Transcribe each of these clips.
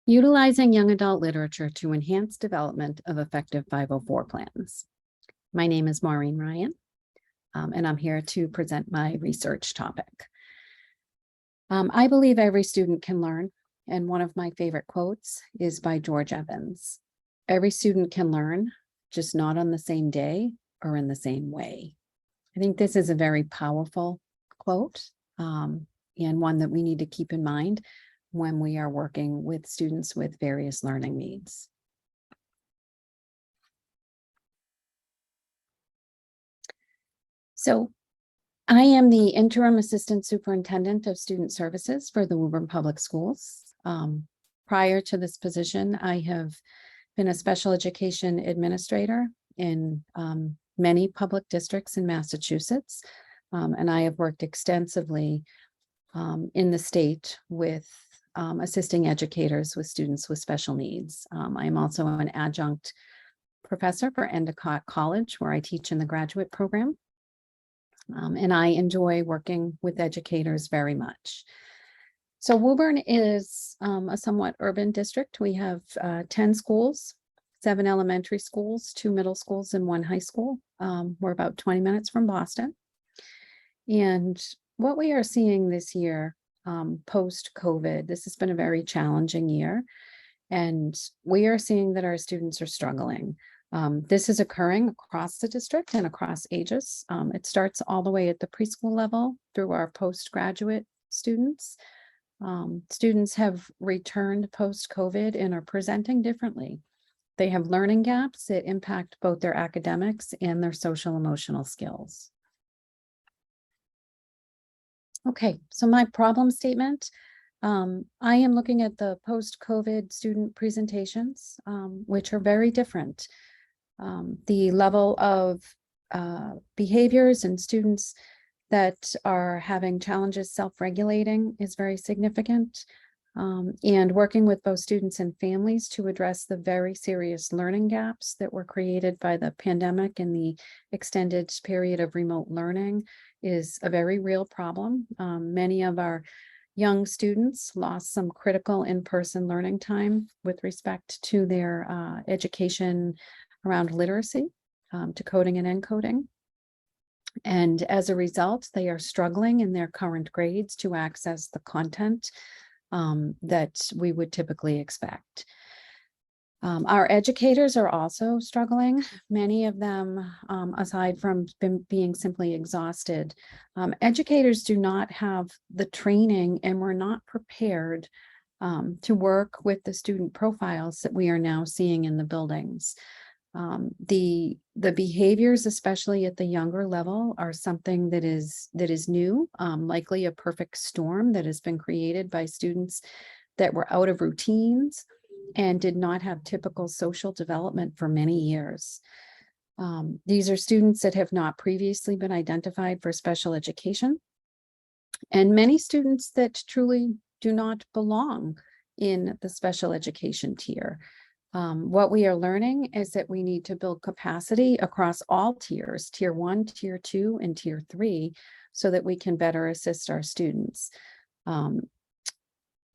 Utilizing young adult literature to enhance development of effective 504 plans. My name is MRyan, and I'm here to present my research topic. I believe every student can learn, and one of my favorite quotes is by George Evans. Every student can learn, just not on the same day or in the same way. I think this is a very powerful quote, and one that we need to keep in mind when we are working with students with various learning needs. So I am the interim assistant superintendent of student services for the Woburn Public Schools. Prior to this position, I have been a special education administrator in many public districts in Massachusetts, and I have worked extensively in the state with assisting educators with students with special needs. I am also an adjunct professor for Endicott College, where I teach in the graduate program. And I enjoy working with educators very much. So Woburn is a somewhat urban district. We have 10 schools, 7 elementary schools, 2 middle schools, and 1 high school. We're about 20 minutes from Boston. And what we are seeing this year, post-COVID, this has been a very challenging year. And we are seeing that our students are struggling. This is occurring across the district and across ages. It starts all the way at the preschool level through our postgraduate students. Students have returned post-COVID and are presenting differently. They have learning gaps that impact both their academics and their social emotional skills. Okay, so my problem statement. I am looking at the post-COVID student presentations, which are very different. The level of behaviors and students that are having challenges self-regulating is very significant. And working with both students and families to address the very serious learning gaps that were created by the pandemic and the extended period of remote learning is a very real problem. Many of our young students lost some critical in-person learning time with respect to their education around literacy, decoding and encoding. And as a result, they are struggling in their current grades to access the content that we would typically expect. Our educators are also struggling. Many of them, aside from being simply exhausted, educators do not have the training and we're not prepared to work with the student profiles that we are now seeing in the buildings. The behaviors, especially at the younger level, are something that is new, likely a perfect storm that has been created by students that were out of routines and did not have typical social development for many years. These are students that have not previously been identified for special education, and many students that truly do not belong in the special education tier. What we are learning is that we need to build capacity across all tiers, tier 1, tier 2, and tier 3, so that we can better assist our students.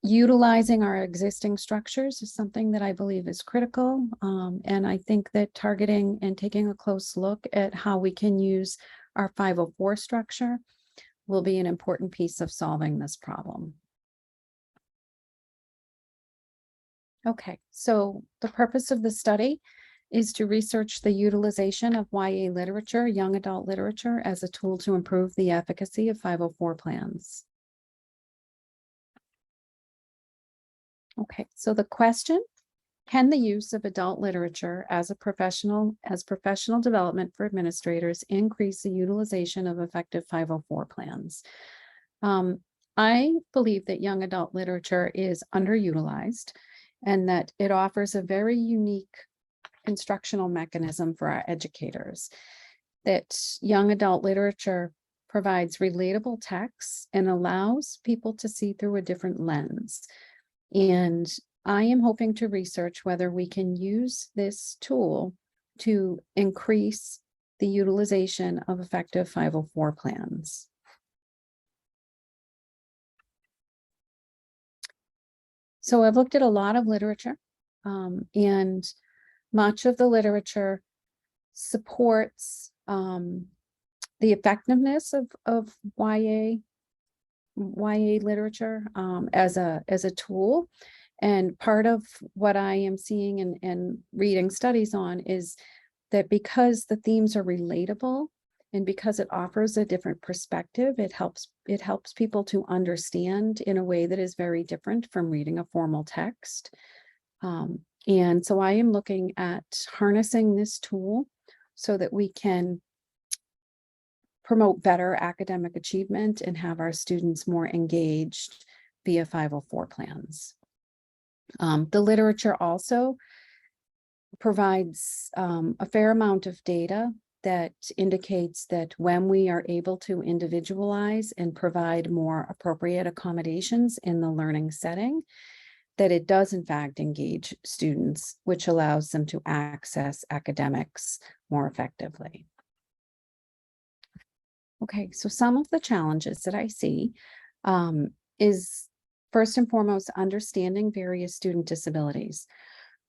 Utilizing our existing structures is something that I believe is critical. And I think that targeting and taking a close look at how we can use our 504 structure will be an important piece of solving this problem. Okay, so the purpose of the study is to research the utilization of YA literature, young adult literature, as a tool to improve the efficacy of 504 plans. Okay, so the question: can the use of adult literature as professional development for administrators increase the utilization of effective 504 plans? I believe that young adult literature is underutilized and that it offers a very unique instructional mechanism for our educators. That young adult literature provides relatable texts and allows people to see through a different lens. And I am hoping to research whether we can use this tool to increase the utilization of effective 504 plans. So I've looked at a lot of literature, and much of the literature supports the effectiveness of YA literature as a tool. And part of what I am seeing and reading studies on is that because the themes are relatable and because it offers a different perspective, it helps people to understand in a way that is very different from reading a formal text. And so I am looking at harnessing this tool so that we can promote better academic achievement and have our students more engaged via 504 plans. The literature also provides a fair amount of data that indicates that when we are able to individualize and provide more appropriate accommodations in the learning setting, that it does in fact engage students, which allows them to access academics more effectively. Okay, so some of the challenges that I see is first and foremost, understanding various student disabilities.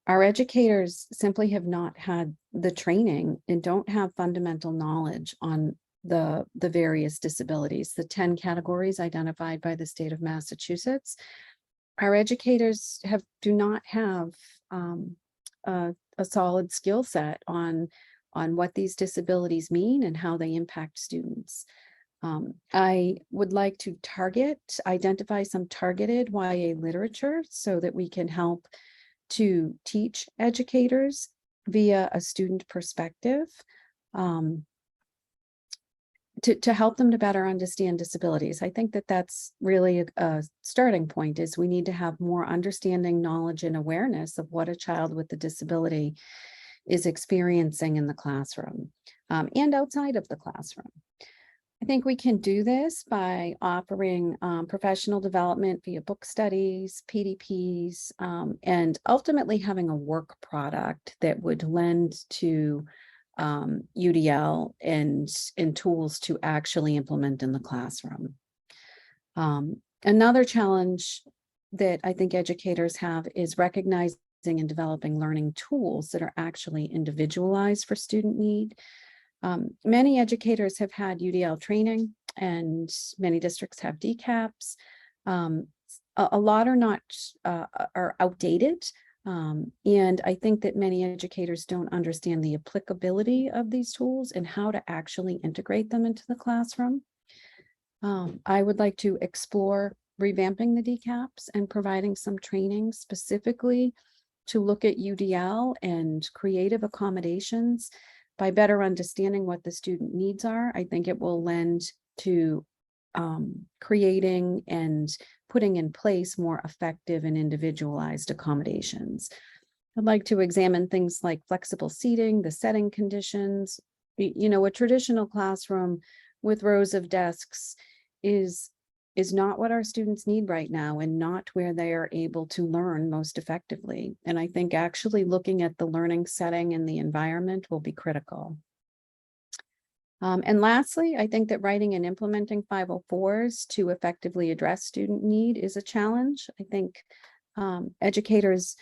Our educators simply have not had the training and don't have fundamental knowledge on the various disabilities, the 10 categories identified by the state of Massachusetts. Our educators do not have a solid skill set on what these disabilities mean and how they impact students. I would like to identify some targeted YA literature so that we can help to teach educators via a student perspective, to help them to better understand disabilities. I think that that's really a starting point, is we need to have more understanding, knowledge, and awareness of what a child with a disability is experiencing in the classroom and outside of the classroom. I think we can do this by offering professional development via book studies, PDPs, and ultimately having a work product that would lend to UDL and tools to actually implement in the classroom. Another challenge that I think educators have is recognizing and developing learning tools that are actually individualized for student need. Many educators have had UDL training and many districts have DCAPs. A lot are not are outdated. And I think that many educators don't understand the applicability of these tools and how to actually integrate them into the classroom. I would like to explore revamping the DCAPs and providing some training specifically to look at UDL and creative accommodations. By better understanding what the student needs are, I think it will lend to creating and putting in place more effective and individualized accommodations. I'd like to examine things like flexible seating, the setting conditions. You know, a traditional classroom with rows of desks is not what our students need right now and not where they are able to learn most effectively. And I think actually looking at the learning setting and the environment will be critical. And lastly, I think that writing and implementing 504s to effectively address student need is a challenge. I think educators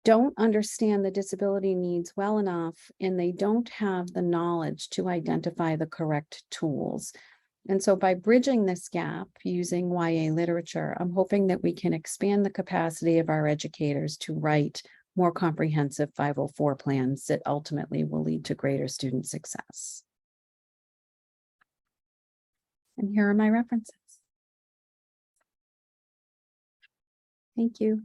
don't understand the disability needs well enough, and they don't have the knowledge to identify the correct tools. And so by bridging this gap using YA literature, I'm hoping that we can expand the capacity of our educators to write more comprehensive 504 plans that ultimately will lead to greater student success. And here are my references. Thank you.